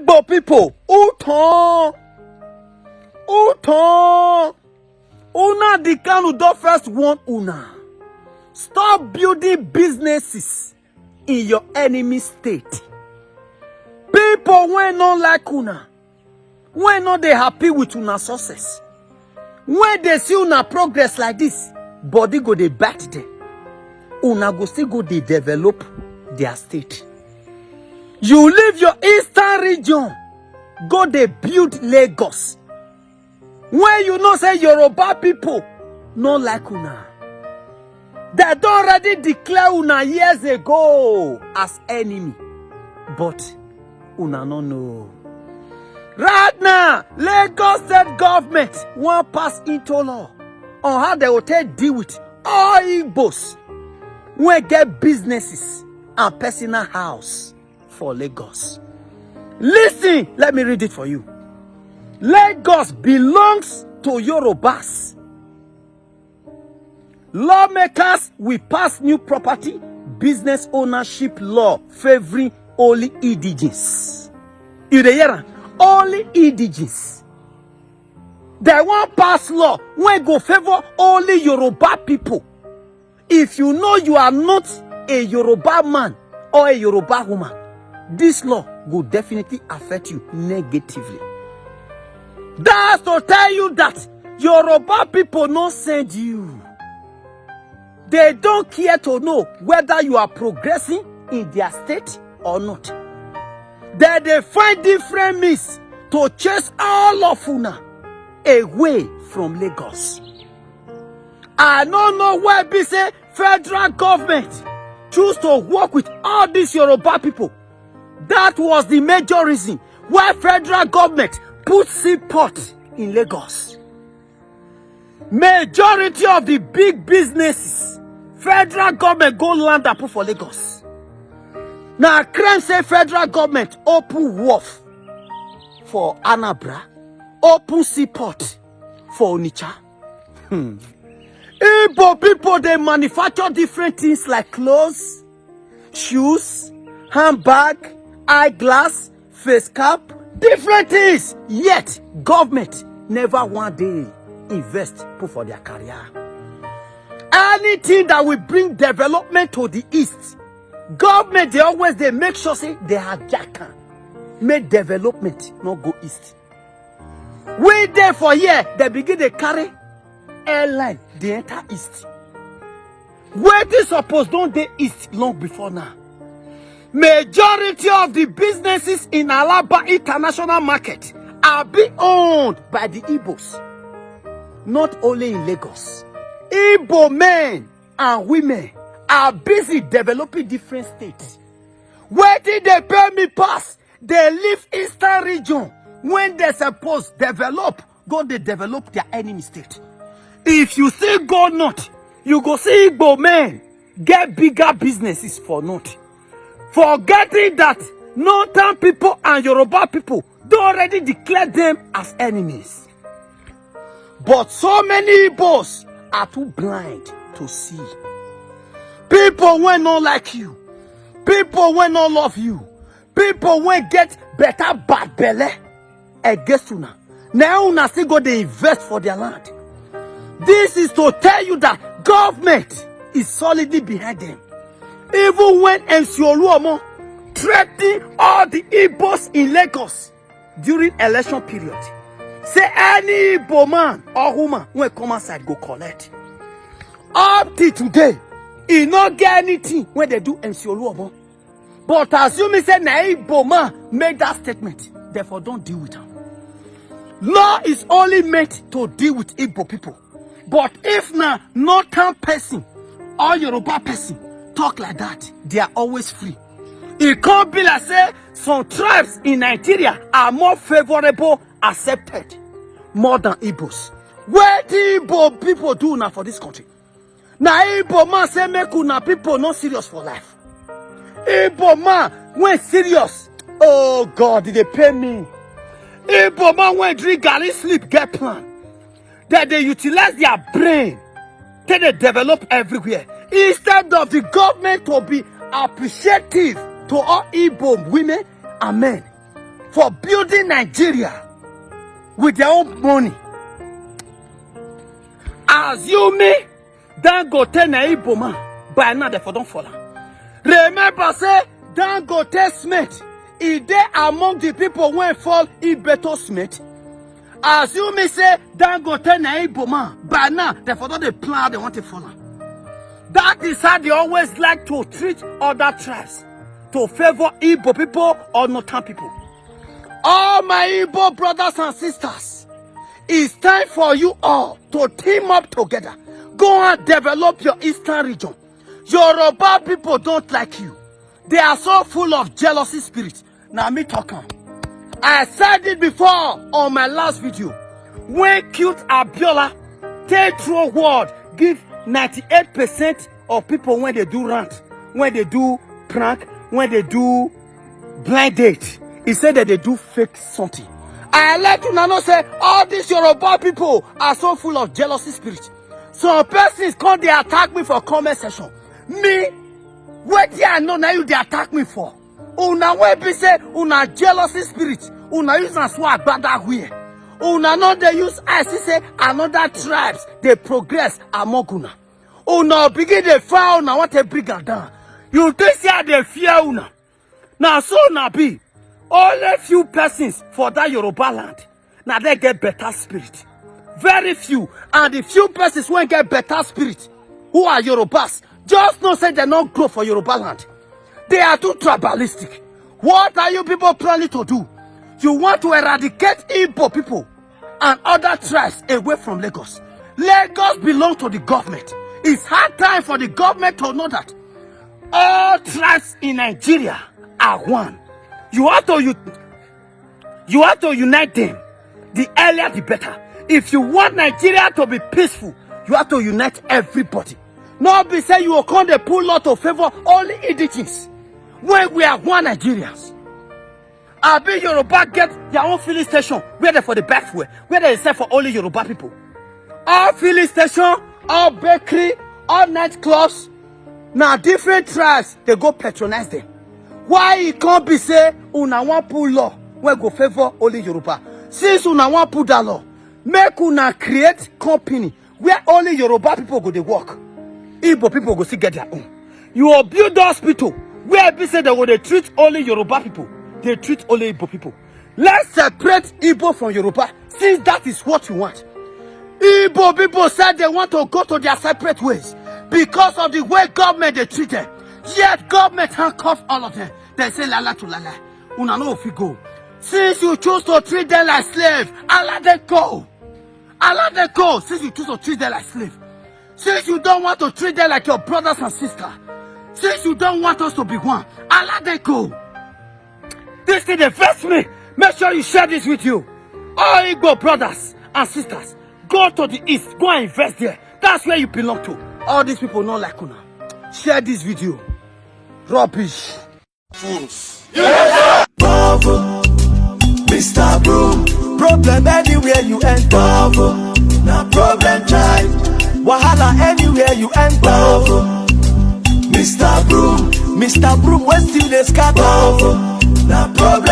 Igbo people, Uton, Una the Kanu do first want Una. Stop building businesses in your enemy state. People when not like Una, when not they happy with Una success, when they see Una progress like this, body go they back them. Una go still go they develop their state. You leave your eastern region, go they build Lagos. When you know say Yoruba people not like Una, they don't already declare Una years ago as enemy, but Una no know. Right now, Lagos state government won't pass into law on how they will take deal with all Igbos when get businesses and personal house for Lagos. Listen, let me read it for you. Lagos belongs to Yorubas. Lawmakers will pass new property business ownership law favoring only indigenes. You dey hear? Only indigenes. They won't pass law when go favor only Yoruba people. If you know you are not a Yoruba man or a Yoruba woman, this law will definitely affect you negatively. That's to tell you that Yoruba people not send you. They don't care to know whether you are progressing in their state or not. They find different means to chase all of Una away from Lagos. I don't know why be say federal government choose to work with all these Yoruba people. That was the major reason why federal government put seaport in Lagos. Majority of the big businesses, federal government go land and put for Lagos. Now, crime say federal government open wharf for Anambra, open seaport for Onitsha. Igbo people, they manufacture different things like clothes, shoes, handbag, eyeglass, face cap, different things. Yet, government never one day invest put for their career. Anything that will bring development to the east, government they make sure say they have jacka, make development not go east. We there for year they begin to carry airline the enter east. Where they suppose don't they east long before now. Majority of the businesses in Alaba International Market are being owned by the Igbos. Not only in Lagos. Igbo men and women are busy developing different states. Where did they pay me pass? They live eastern region. When they suppose develop, go they develop their enemy state. If you see go north, you go see Igbo men get bigger businesses for north. Forgetting that northern people and Yoruba people don't already declare them as enemies. But so many Igbos are too blind to see. People will not like you. People will not love you. People will get better bad belly against Una. Now Una still go to invest for their land. This is to tell you that government is solidly behind them. Even when MC Oluomo threatened all the Igbos in Lagos during election period, say any Igbo man or woman when come outside go collect. Up till today, he not get anything when they do MC Oluomo. But assuming say na Igbo man make that statement, therefore don't deal with them. Law is only meant to deal with Igbo people. But if na northern person or Yoruba person talk like that, they are always free. It can't be like say some tribes in Nigeria are more favorable accepted more than Igbos. Where the Igbo people do now for this country? Now Igbo man say make una people not serious for life. Igbo man when serious, oh God, did they pay me? Igbo man when drink garri sleep get plan. That they utilize their brain, then they develop everywhere. Instead of the government to be appreciative to all Igbo women and men. for building Nigeria with their own money. Assuming Dangote na Igbo man, by now therefore don't follow. Remember say Dangote Smith, is there among the people when fall Ibeto Smith? Assuming say Dangote na Igbo man, by now therefore don't they plan they want to follow. That is how they always like to treat other tribes, to favor Igbo people or Northern people. All my Igbo brothers and sisters, it's time for you all to team up together. Go and develop your eastern region. Yoruba people don't like you. They are so full of jealousy spirit. Now me talking. I said it before on my last video. When cute Abiola take through word, give 98% of people when they do rant, when they do prank, when they do blind date. He said that they do fake something. I let you know say all these Yoruba people are so full of jealousy spirit. Some persons come they attack me for comment section. Me, what I know now you they attack me for. Una when be say una jealousy spirit. Una use and swag bad that way. Una know they use I see say another tribes they progress among una. Una begin they fire una want to bring her down. You think say they fear una. Now so na be. Only few persons for that Yoruba land. Now they get better spirit. Very few. And the few persons won't get better spirit. Who are Yorubas? Just no say they don't grow for Yoruba land. They are too tribalistic. What are you people planning to do? You want to eradicate Igbo people and other tribes away from Lagos. Lagos belongs to the government. It's hard time for the government to know that all tribes in Nigeria are one. You have to unite them. The earlier the better. If you want Nigeria to be peaceful, you have to unite everybody. Not be say you will come the pull lot to favor only indigenous. When we are one Nigerians. I be Yoruba get their own filling station where they for the best way, where they sell for only Yoruba people. All filling station, all bakery, all nightclubs. Now different tribes they go patronize them. Why it can't be say una want put law when go favor only Yoruba? Since una want put that law, make una create company where only Yoruba people go to work. Igbo people go see get their own. You will build the hospital where be say they go to treat only Yoruba people. They treat only Igbo people. Let's separate Igbo from Yoruba since that is what you want. Igbo people said they want to go to their separate ways because of the way government they treat them. Yet government handcuff all of them. They say lala to lala. Una know if you go. Since you choose to treat them like slave, allow them go. Allow them go. Since you choose to treat them like slave. Since you don't want to treat them like your brothers and sisters. Since you don't want us to be one, allow them go. This thing they vex me. Make sure you share this with you. All Igbo brothers and sisters, go to the east. Go and invest there. That's where you belong to. All these people not like una. Share this video. Rubbish. Fools. Yes, Bravo, Mr. Broom. Problem anywhere you enter. Bravo, no problem child. Wahala anywhere you enter. Bravo, Mr. Broom. Mr. Broom, when still they scatter. Bravo, no problem.